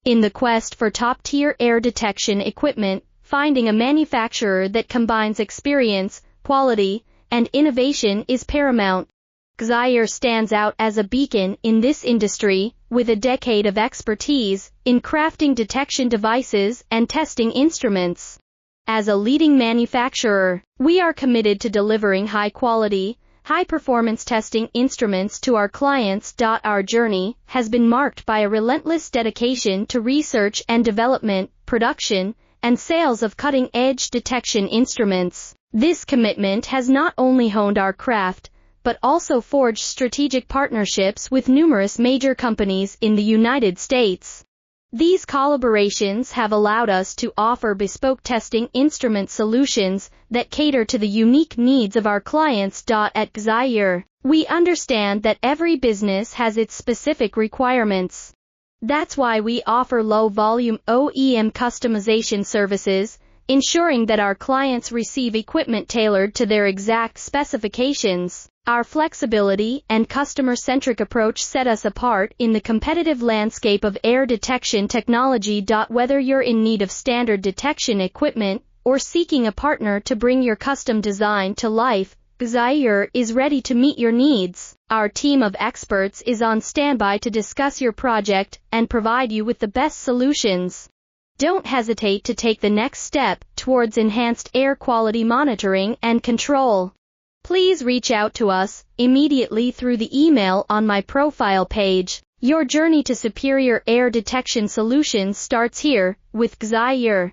In the quest for top-tier air detection equipment, finding a manufacturer that combines experience, quality, and innovation is paramount. Xire stands out as a beacon in this industry, with a decade of expertise in crafting detection devices and testing instruments. As a leading manufacturer, we are committed to delivering high-quality, high-performance testing instruments to our clients. Our journey has been marked by a relentless dedication to research and development, production, and sales of cutting-edge detection instruments. This commitment has not only honed our craft, but also forged strategic partnerships with numerous major companies in the United States. These collaborations have allowed us to offer bespoke testing instrument solutions that cater to the unique needs of our clients. At Xire, we understand that every business has its specific requirements. That's why we offer low-volume OEM customization services, ensuring that our clients receive equipment tailored to their exact specifications. Our flexibility and customer-centric approach set us apart in the competitive landscape of air detection technology. Whether you're in need of standard detection equipment or seeking a partner to bring your custom design to life, Xire is ready to meet your needs. Our team of experts is on standby to discuss your project and provide you with the best solutions. Don't hesitate to take the next step towards enhanced air quality monitoring and control. Please reach out to us immediately through the email on my profile page. Your journey to superior air detection solutions starts here with Xire.